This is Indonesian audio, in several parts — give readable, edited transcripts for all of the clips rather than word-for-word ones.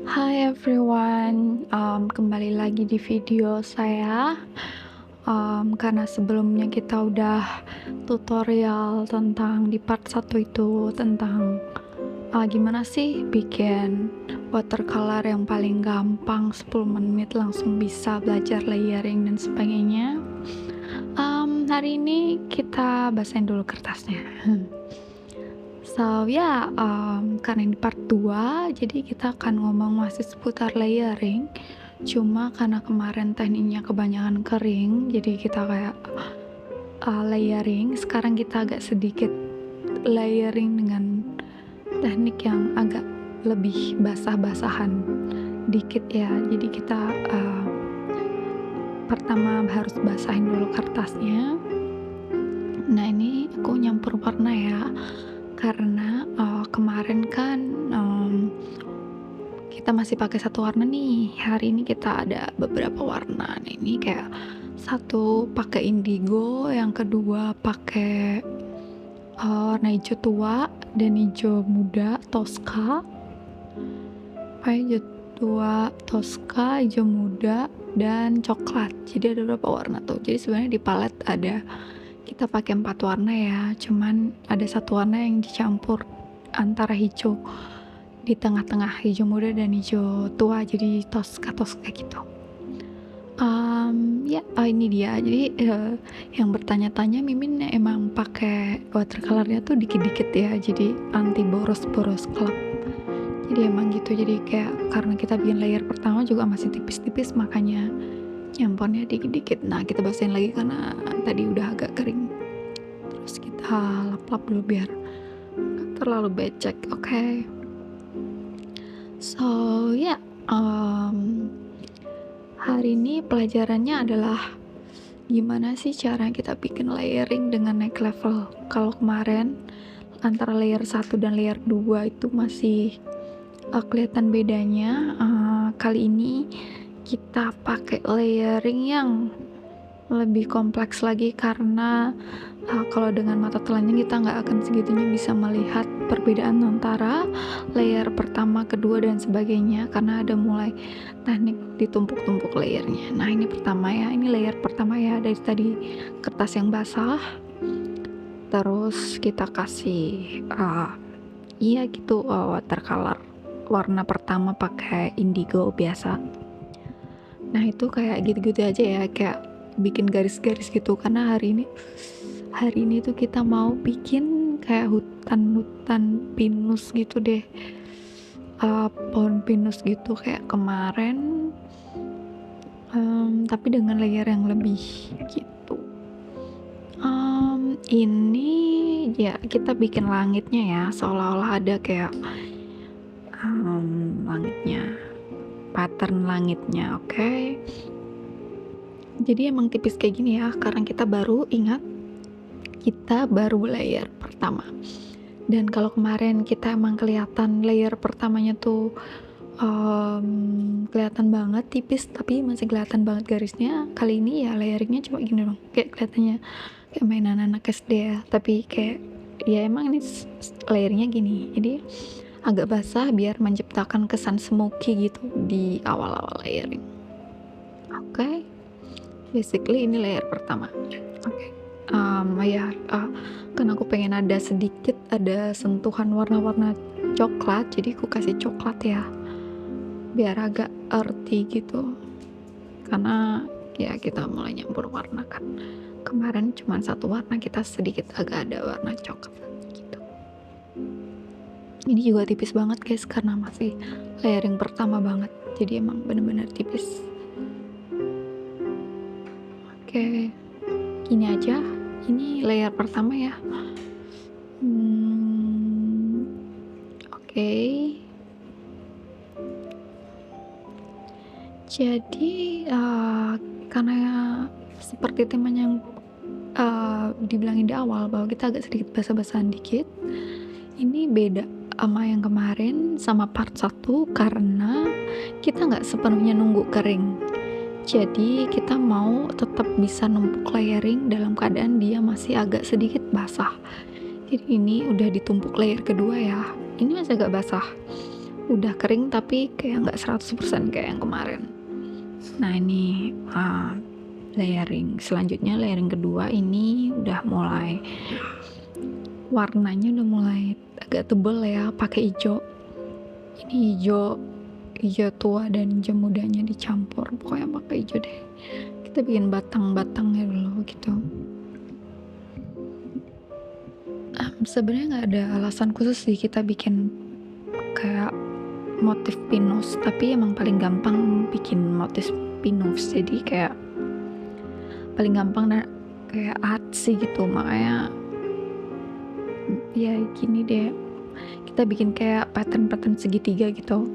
Hai everyone, kembali lagi di video saya. Karena sebelumnya kita udah tutorial tentang di part 1 itu tentang gimana sih bikin watercolor yang paling gampang 10 menit langsung bisa belajar layering dan sebagainya. Hari ini kita basahin dulu kertasnya. So ya, karena ini part 2, jadi kita akan ngomong masih seputar layering. Cuma karena kemarin tekniknya kebanyakan kering, jadi kita kayak layering. Sekarang kita agak sedikit layering dengan teknik yang agak lebih basah-basahan dikit ya. Jadi kita pertama harus basahin dulu kertasnya. Nah ini aku nyampur warna ya, karena kemarin kan kita masih pakai satu warna nih. Hari ini kita ada beberapa warna. Nah, ini kayak satu pakai indigo, yang kedua pakai warna hijau tua dan hijau muda Tosca. Hijau tua Tosca, hijau muda, dan coklat. Jadi ada beberapa warna tuh. Jadi sebenarnya di palet ada kita pakai 4 warna ya. Cuman ada satu warna yang dicampur antara hijau di tengah-tengah, hijau muda dan hijau tua, jadi Tosca gitu. Ini dia. Jadi yang bertanya-tanya, Mimin emang pakai watercolornya tuh dikit-dikit ya, jadi anti boros-boros gelap. Jadi emang gitu, jadi kayak karena kita bikin layer pertama juga masih tipis-tipis, makanya nyampurnya dikit-dikit. Nah, kita basahin lagi karena tadi udah agak kering. Terus kita lap-lap dulu biar nggak terlalu becek, oke? So ya, hari ini pelajarannya adalah gimana sih cara kita bikin layering dengan naik level. Kalau kemarin antara layer 1 dan layer 2 itu masih kelihatan bedanya. Kali ini kita pakai layering yang lebih kompleks lagi, karena kalau dengan mata telanjang kita nggak akan segitunya bisa melihat perbedaan antara layer pertama, kedua, dan sebagainya, karena ada mulai teknik ditumpuk-tumpuk layernya. Nah ini pertama ya, ini layer pertama ya, dari tadi kertas yang basah, terus kita kasih watercolor warna pertama pakai indigo biasa. Nah itu kayak gitu-gitu aja ya, kayak bikin garis-garis gitu, karena hari ini tuh kita mau bikin kayak hutan pinus gitu deh, pohon pinus gitu kayak kemarin, tapi dengan layer yang lebih gitu. Ini ya kita bikin langitnya ya, seolah-olah ada kayak langitnya, pattern langitnya, oke? Jadi emang tipis kayak gini ya, karena kita baru layer pertama. Dan kalau kemarin kita emang kelihatan layer pertamanya tuh kelihatan banget tipis, tapi masih kelihatan banget garisnya. Kali ini ya layeringnya cuma gini dong, kayak kelihatannya kayak mainan anak SD ya, tapi kayak ya emang ini layernya gini, jadi agak basah biar menciptakan kesan smoky gitu di awal-awal layering. Oke. Basically ini layer pertama. Oke. Kan aku pengen ada sentuhan warna-warna coklat, jadi aku kasih coklat ya, biar agak earthy gitu, karena ya kita mulai nyampur warna kan. Kemarin cuma satu warna, kita sedikit agak ada warna coklat gitu. Ini juga tipis banget guys, karena masih layering pertama banget, jadi emang bener-bener tipis. Oke, gini aja. Ini layer pertama ya. Oke. Jadi karena seperti temanya yang dibilangin di awal bahwa kita agak sedikit basah-basahan dikit, ini beda sama yang kemarin sama part 1 karena kita nggak sepenuhnya nunggu kering. Jadi kita mau tetap bisa numpuk layering dalam keadaan dia masih agak sedikit basah. Jadi ini udah ditumpuk layer kedua ya, ini masih agak basah. udah kering tapi kayak nggak 100% kayak yang kemarin. Nah ini layering selanjutnya, layering kedua ini udah mulai warnanya udah mulai agak tebel ya, pakai hijau. Ini hijau tua dan hijau mudanya dicampur, pokoknya pakai hijau deh. Kita bikin batang-batangnya dulu gitu. Sebenarnya nggak ada alasan khusus sih kita bikin kayak motif pinus, tapi emang paling gampang bikin motif pinus, jadi kayak paling gampang dan kayak artsy gitu, makanya ya gini deh, kita bikin kayak pattern segitiga gitu.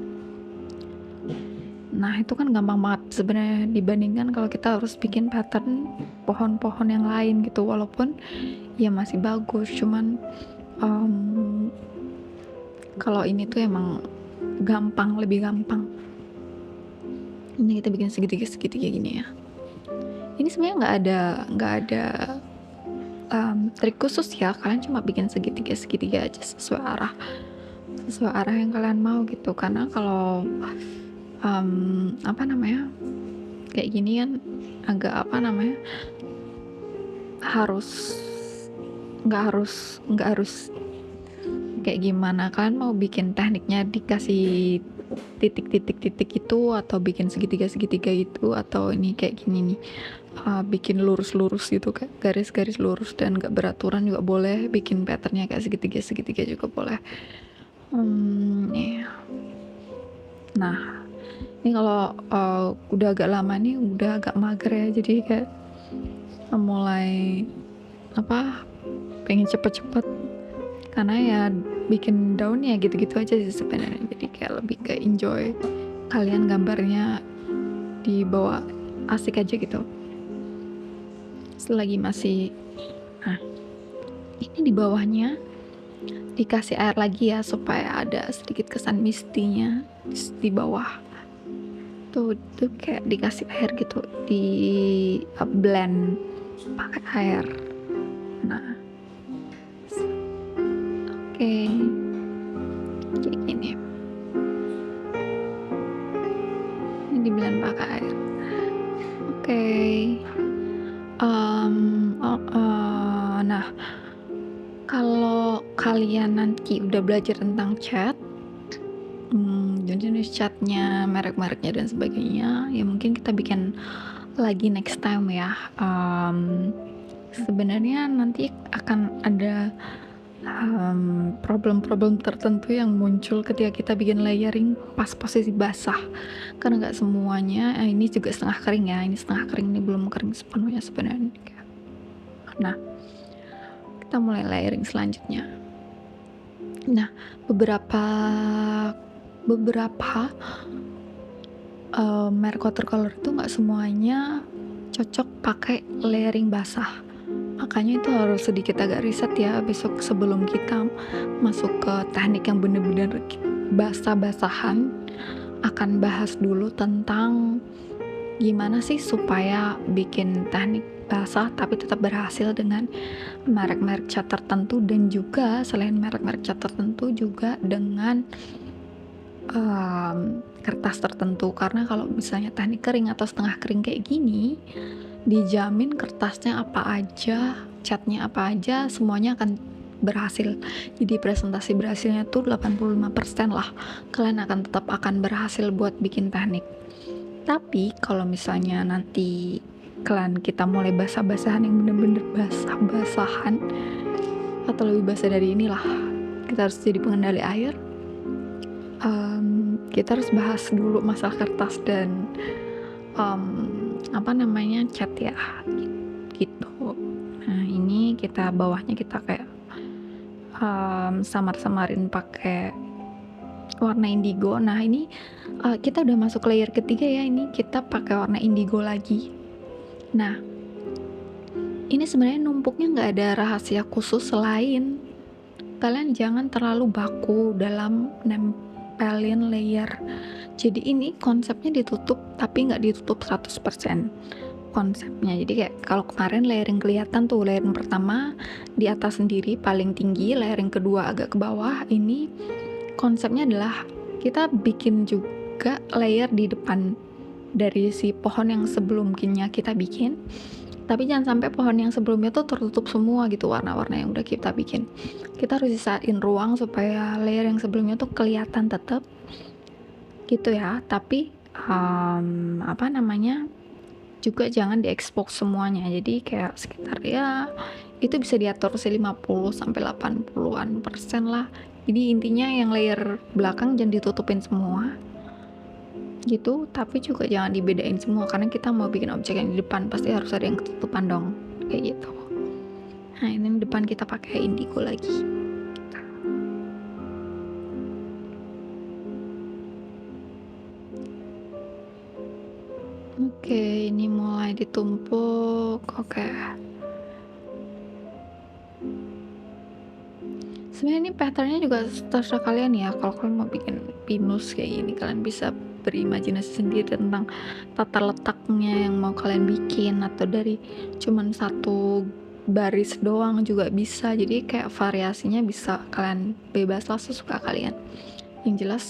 Nah itu kan gampang banget sebenarnya dibandingkan kalau kita harus bikin pattern pohon-pohon yang lain gitu, walaupun ya masih bagus, cuman kalau ini tuh emang gampang, lebih gampang. Ini kita bikin segitiga gini ya. Ini sebenarnya nggak ada trik khusus ya, kalian cuma bikin segitiga aja sesuai arah yang kalian mau gitu. Karena kalau kayak gini kan agak nggak harus kayak gimana. Kalian mau bikin tekniknya dikasih titik itu, atau bikin segitiga gitu, atau ini kayak gini nih, bikin lurus gitu, kayak garis lurus dan gak beraturan juga boleh, bikin patternnya kayak segitiga juga boleh. Nah ini kalau udah agak lama nih, udah agak mager ya, jadi kayak mulai pengen cepet-cepet, karena ya bikin daun ya gitu-gitu aja sih sebenarnya, jadi kayak lebih ke enjoy kalian gambarnya dibawa asik aja gitu. Selagi masih ini di bawahnya dikasih air lagi ya, supaya ada sedikit kesan mistinya di bawah tuh kayak dikasih air gitu, di blend pakai air. Nah oke, kayak gini ini di blend pakai air. Nah kalau kalian nanti udah belajar tentang cat, jenis catnya, merek-mereknya dan sebagainya, ya mungkin kita bikin lagi next time ya. Sebenarnya nanti akan ada problem-problem tertentu yang muncul ketika kita bikin layering pas posisi basah, karena nggak semuanya, ini juga setengah kering ya, ini setengah kering, ini belum kering sepenuhnya sebenarnya. Nah kita mulai layering selanjutnya. Nah beberapa merek watercolor itu nggak semuanya cocok pakai layering basah, makanya itu harus sedikit agak riset ya besok sebelum kita masuk ke teknik yang bener-bener basah-basahan. Akan bahas dulu tentang gimana sih supaya bikin teknik basah tapi tetap berhasil dengan merek-merek cat tertentu, dan juga selain merek-merek cat tertentu juga dengan kertas tertentu. Karena kalau misalnya teknik kering atau setengah kering kayak gini, dijamin kertasnya apa aja, catnya apa aja, semuanya akan berhasil. Jadi presentasi berhasilnya tuh 85% lah, kalian tetap akan berhasil buat bikin teknik. Tapi kalau misalnya nanti kita mulai basah-basahan yang bener-bener basah-basahan, atau lebih basah dari inilah, kita harus jadi pengendali air. Kita harus bahas dulu masalah kertas dan cat ya gitu. Nah ini kita bawahnya kita kayak samar-samarin pakai warna indigo. Nah ini kita udah masuk layer ketiga ya, ini kita pakai warna indigo lagi. Nah ini sebenarnya numpuknya nggak ada rahasia khusus selain kalian jangan terlalu baku dalam nempelin layer. Jadi ini konsepnya ditutup tapi nggak ditutup 100% konsepnya. Jadi kayak kalau kemarin layering kelihatan tuh, layering pertama di atas sendiri paling tinggi, layering kedua agak ke bawah. Ini konsepnya adalah kita bikin juga layer di depan dari si pohon yang sebelumnya kita bikin, tapi jangan sampai pohon yang sebelumnya tuh tertutup semua gitu warna-warna yang udah kita bikin. Kita harus sisain ruang supaya layer yang sebelumnya tuh kelihatan tetap gitu ya, tapi apa namanya, juga jangan diekspos semuanya. Jadi kayak sekitar ya itu bisa diatur 50 sampai 80% lah. Jadi intinya yang layer belakang jangan ditutupin semua gitu, tapi juga jangan dibedain semua karena kita mau bikin objek yang di depan pasti harus ada yang ketutupan dong, kayak gitu. Nah ini depan kita pakai indigo lagi. Oke, ini mulai ditumpuk. Oke. Sebenarnya ini patternnya juga terserah kalian ya. Kalau kalian mau bikin pinus kayak gini, kalian bisa berimajinasi sendiri tentang tata letaknya yang mau kalian bikin, atau dari cuman satu baris doang juga bisa. Jadi kayak variasinya bisa kalian bebas lah sesuka kalian. Yang jelas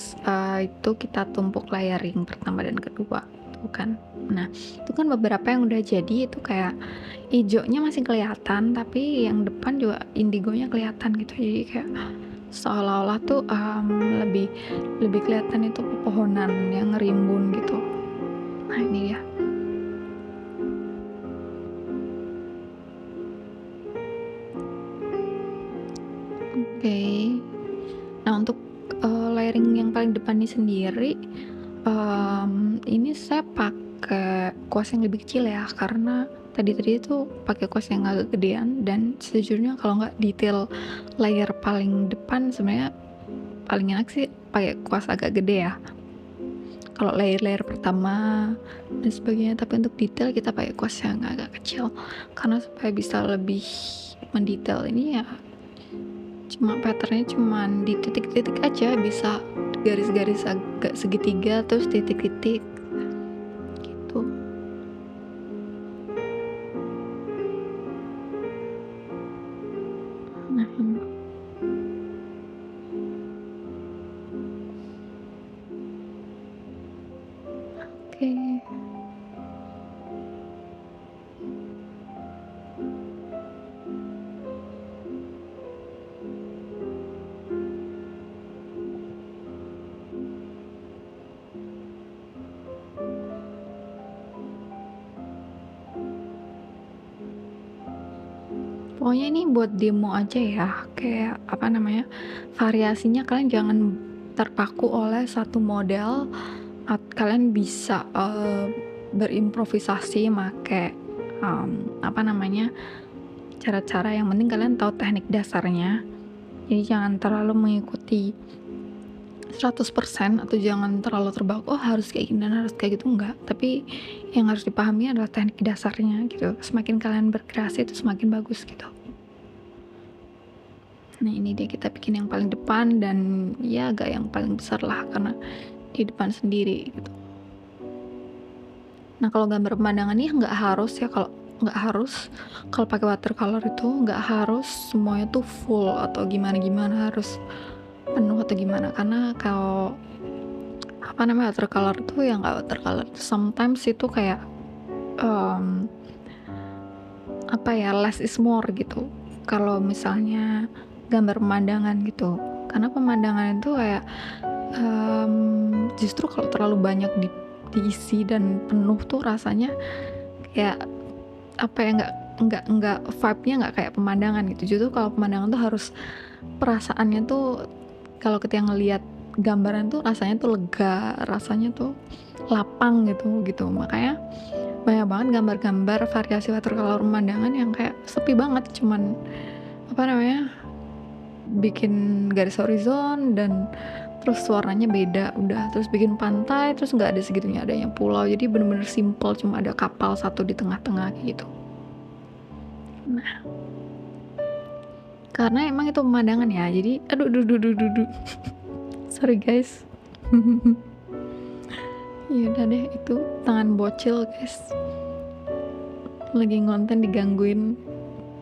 itu kita tumpuk layering pertama dan kedua tuh kan. Nah itu kan beberapa yang udah jadi itu kayak hijaunya masih kelihatan tapi yang depan juga indigonya kelihatan gitu, jadi kayak seolah-olah tuh lebih lebih kelihatan itu pepohonan yang ngerimbun gitu. Nah ini ya. Oke. Nah untuk layering yang paling depan ini sendiri, ini saya pakai kuas yang lebih kecil ya karena tadi itu pakai kuas yang agak gedean, dan sejujurnya kalau nggak detail layer paling depan sebenarnya paling enak sih pakai kuas agak gede ya. Kalau layer-layer pertama dan sebagainya, tapi untuk detail kita pakai kuas yang agak kecil karena supaya bisa lebih mendetail. Ini ya cuma patternnya cuman di titik-titik aja, bisa garis-garis agak segitiga terus titik-titik gitu. Nah ini. Oke. Pokoknya ini buat demo aja ya, kayak apa namanya, variasinya kalian jangan terpaku oleh satu model. Kalian bisa berimprovisasi make apa namanya, cara-cara, yang penting kalian tahu teknik dasarnya. Jadi jangan terlalu mengikuti 100% atau jangan terlalu terbaku, oh harus kayak gini dan harus kayak gitu, enggak. Tapi yang harus dipahami adalah teknik dasarnya gitu. Semakin kalian berkreasi itu semakin bagus gitu. Nah ini dia kita bikin yang paling depan, dan ya agak yang paling besar lah karena di depan sendiri gitu. Nah kalau gambar pemandangan ini nggak harus ya, kalau pakai watercolor itu nggak harus semuanya tuh full atau gimana harus penuh atau gimana, karena kalau apa namanya watercolor tuh ya nggak watercolor, sometimes itu kayak apa ya, less is more gitu kalau misalnya gambar pemandangan gitu, karena pemandangan itu kayak justru kalau terlalu banyak diisi dan penuh tuh rasanya kayak apa ya, nggak vibe-nya nggak kayak pemandangan gitu. Justru kalau pemandangan tuh harus perasaannya tuh, kalau kita ngelihat gambaran tuh rasanya tuh lega, rasanya tuh lapang gitu. Makanya banyak banget gambar-gambar variasi watercolor pemandangan yang kayak sepi banget, cuman apa namanya, bikin garis horizon dan terus warnanya beda udah, terus bikin pantai terus nggak ada segitunya, adanya pulau, jadi bener-bener simple, cuma ada kapal satu di tengah-tengah gitu. Nah karena emang itu pemandangan ya, jadi aduh sorry guys. Ya udah deh, itu tangan bocil guys, lagi ngonten digangguin.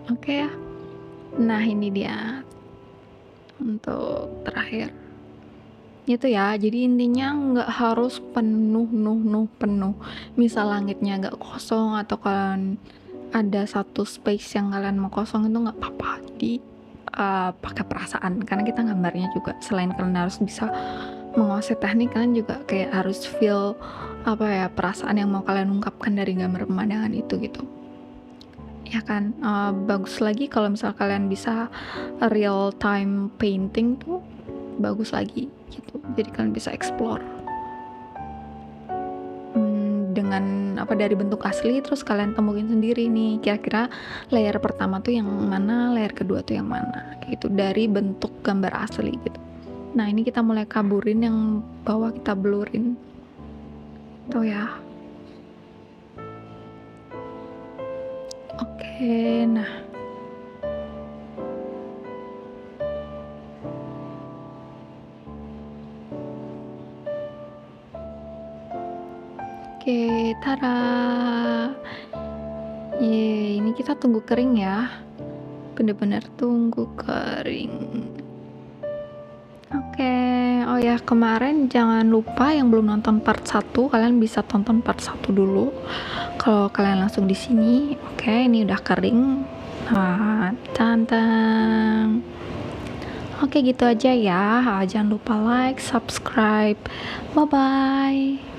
Oke ya, nah ini dia untuk terakhir. Gitu ya, jadi intinya nggak harus penuh. Misal langitnya agak kosong atau kalian ada satu space yang kalian mau kosong itu nggak apa-apa. Jadi pakai perasaan karena kita gambarnya juga selain kalian harus bisa menguasai teknik, kalian juga kayak harus feel apa ya, perasaan yang mau kalian ungkapkan dari gambar pemandangan itu gitu. Ya kan, bagus lagi kalau misal kalian bisa real time painting tuh bagus lagi gitu. Jadi kalian bisa explore dengan apa dari bentuk asli, terus kalian temuin sendiri nih kira-kira layer pertama tuh yang mana, layer kedua tuh yang mana, kayak gitu dari bentuk gambar asli gitu. Nah ini kita mulai kaburin yang bawah, kita blurin tuh ya. Oke, nah oke, tada. Ye, ini kita tunggu kering ya. Bener-bener tunggu kering. Oke, oh ya kemarin jangan lupa yang belum nonton part 1, kalian bisa tonton part 1 dulu. Kalau kalian langsung di sini, oke, ini udah kering. Nah, tantang. Oke, gitu aja ya. Jangan lupa like, subscribe. Bye bye.